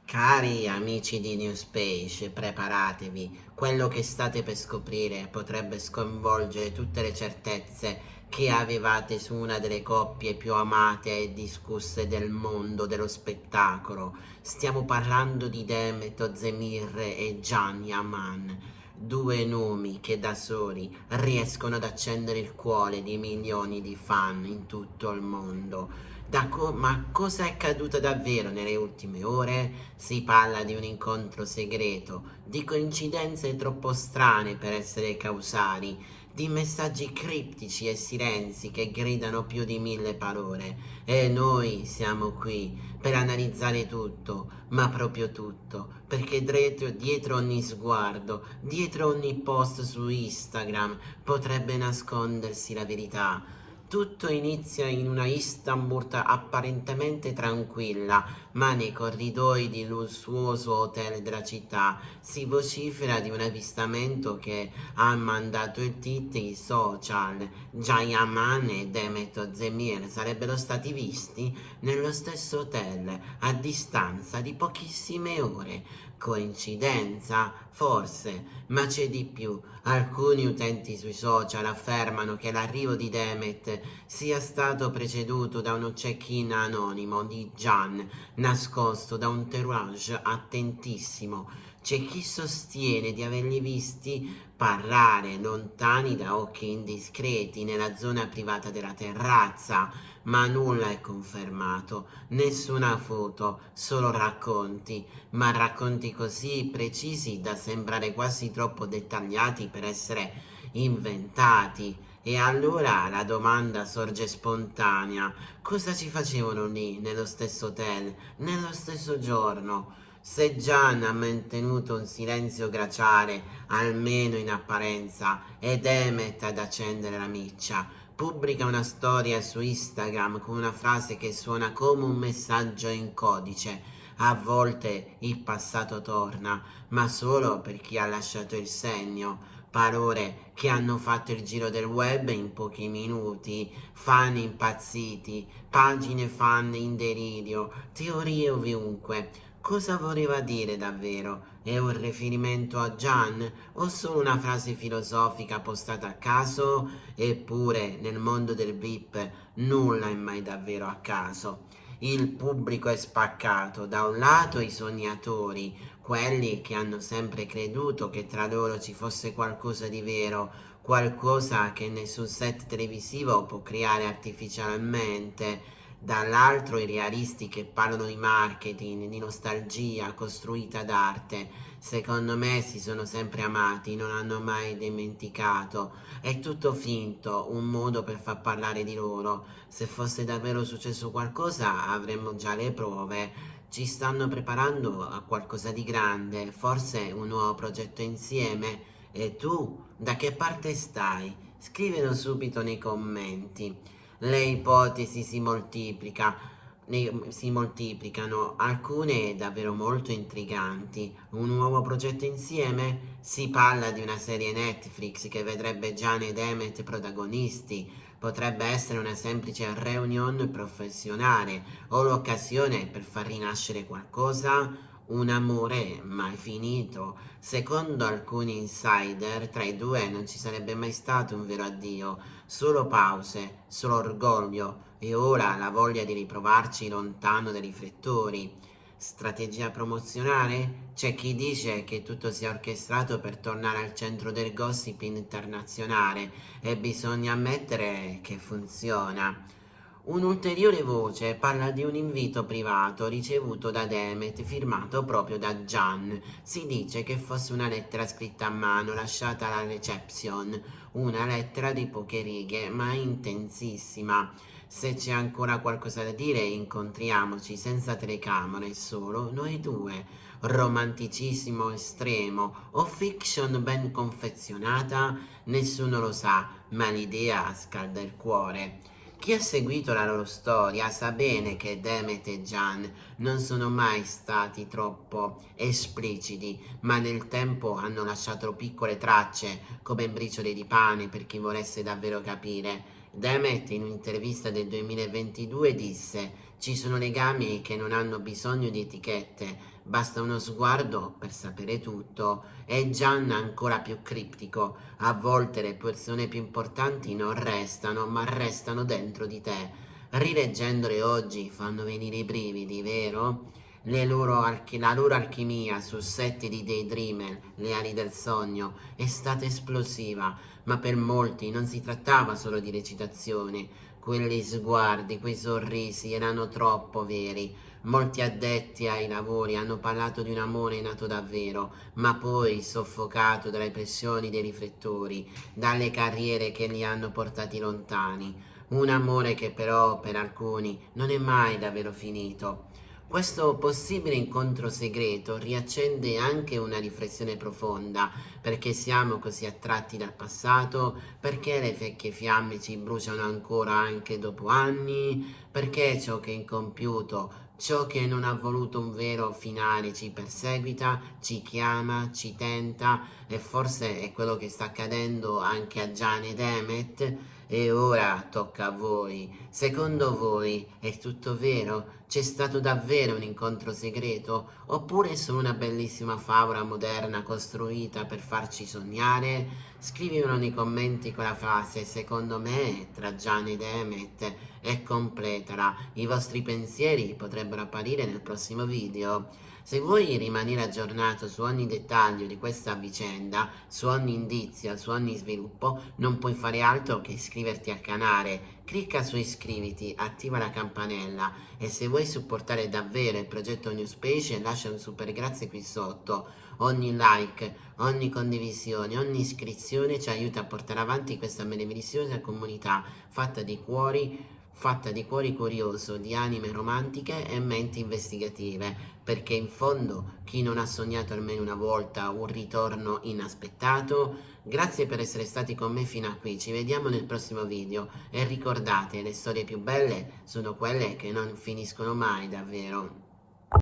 Cari amici di Newspace, preparatevi. Quello che state per scoprire potrebbe sconvolgere tutte le certezze che avevate su una delle coppie più amate e discusse del mondo dello spettacolo. Stiamo parlando di Demet Özdemir e Can Yaman, due nomi che da soli riescono ad accendere il cuore di milioni di fan in tutto il mondo. Ma cosa è accaduto davvero nelle ultime ore? Si parla di un incontro segreto, di coincidenze troppo strane per essere causali, di messaggi criptici e silenzi che gridano più di 1000 parole. E noi siamo qui per analizzare tutto, ma proprio tutto, perché dietro ogni sguardo, dietro ogni post su Instagram potrebbe nascondersi la verità. Tutto inizia in una Istanbul apparentemente tranquilla, ma nei corridoi di lussuoso hotel della città si vocifera di un avvistamento che ha mandato il titoli social. Jayaman e Demet Özdemir sarebbero stati visti nello stesso hotel a distanza di pochissime ore. Coincidenza? Forse, ma c'è di più. Alcuni utenti sui social affermano che l'arrivo di Demet sia stato preceduto da uno check-in anonimo di Gian, nascosto da un entourage attentissimo. C'è chi sostiene di averli visti parlare lontani da occhi indiscreti nella zona privata della terrazza, ma nulla è confermato, nessuna foto, solo racconti, ma racconti così precisi da sembrare quasi troppo dettagliati per essere inventati. E allora la domanda sorge spontanea: cosa ci facevano lì, nello stesso hotel, nello stesso giorno? Se Gian ha mantenuto un silenzio glaciale, almeno in apparenza, ed Emmet ad accendere la miccia, pubblica una storia su Instagram con una frase che suona come un messaggio in codice. A volte il passato torna, ma solo per chi ha lasciato il segno. Parole che hanno fatto il giro del web in pochi minuti, fan impazziti, pagine fan in delirio, teorie ovunque. Cosa voleva dire davvero? È un riferimento a Gian o solo una frase filosofica postata a caso? Eppure nel mondo del VIP nulla è mai davvero a caso. Il pubblico è spaccato, da un lato i sognatori, quelli che hanno sempre creduto che tra loro ci fosse qualcosa di vero, qualcosa che nessun set televisivo può creare artificialmente. Dall'altro i realisti che parlano di marketing, di nostalgia costruita d'arte. Secondo me si sono sempre amati, non hanno mai dimenticato. È tutto finto, un modo per far parlare di loro. Se fosse davvero successo qualcosa avremmo già le prove. Ci stanno preparando a qualcosa di grande, forse un nuovo progetto insieme. E tu, da che parte stai? Scrivilo subito nei commenti. Le ipotesi si moltiplicano, alcune davvero molto intriganti. Un nuovo progetto insieme? Si parla di una serie Netflix che vedrebbe Gian ed Emmet protagonisti. Potrebbe essere una semplice reunion professionale o l'occasione per far rinascere qualcosa, un amore mai finito. Secondo alcuni insider, tra i due non ci sarebbe mai stato un vero addio, solo pause, solo orgoglio e ora la voglia di riprovarci lontano dai riflettori. Strategia promozionale? C'è chi dice che tutto sia orchestrato per tornare al centro del gossip internazionale e bisogna ammettere che funziona. Un'ulteriore voce parla di un invito privato ricevuto da Demet firmato proprio da Gian. Si dice che fosse una lettera scritta a mano lasciata alla reception, una lettera di poche righe ma intensissima. Se c'è ancora qualcosa da dire, incontriamoci senza telecamere, solo noi due. Romanticismo estremo o fiction ben confezionata? Nessuno lo sa, ma l'idea scalda il cuore. Chi ha seguito la loro storia sa bene che Demet e Gian non sono mai stati troppo espliciti, ma nel tempo hanno lasciato piccole tracce come briciole di pane per chi volesse davvero capire. Demet in un'intervista del 2022 disse: ci sono legami che non hanno bisogno di etichette, basta uno sguardo per sapere tutto. E Gian ancora più criptico: a volte le persone più importanti non restano, ma restano dentro di te. Rileggendole oggi fanno venire i brividi, vero? La loro alchimia sul set di Daydreamer, Le ali del sogno, è stata esplosiva, ma per molti non si trattava solo di recitazione. Quegli sguardi, quei sorrisi erano troppo veri. Molti addetti ai lavori hanno parlato di un amore nato davvero, ma poi soffocato dalle pressioni dei riflettori, dalle carriere che li hanno portati lontani. Un amore che però per alcuni non è mai davvero finito. Questo possibile incontro segreto riaccende anche una riflessione profonda: perché siamo così attratti dal passato, perché le vecchie fiamme ci bruciano ancora anche dopo anni, perché ciò che è incompiuto, ciò che non ha voluto un vero finale ci perseguita, ci chiama, ci tenta. E forse è quello che sta accadendo anche a Gian ed Emmet. E ora tocca a voi. Secondo voi è tutto vero? C'è stato davvero un incontro segreto? Oppure è solo una bellissima favola moderna costruita per farci sognare? Scrivimelo nei commenti con la frase secondo me tra Gian ed Emmet e completala. I vostri pensieri potrebbero apparire nel prossimo video. Se vuoi rimanere aggiornato su ogni dettaglio di questa vicenda, su ogni indizio, su ogni sviluppo, non puoi fare altro che iscriverti al canale. Clicca su iscriviti, attiva la campanella e se vuoi supportare davvero il progetto Newspace lascia un super grazie qui sotto. Ogni like, ogni condivisione, ogni iscrizione ci aiuta a portare avanti questa meravigliosa comunità fatta di cuori curioso, di anime romantiche e menti investigative, perché in fondo chi non ha sognato almeno una volta un ritorno inaspettato? Grazie per essere stati con me fino a qui, ci vediamo nel prossimo video e ricordate, le storie più belle sono quelle che non finiscono mai davvero.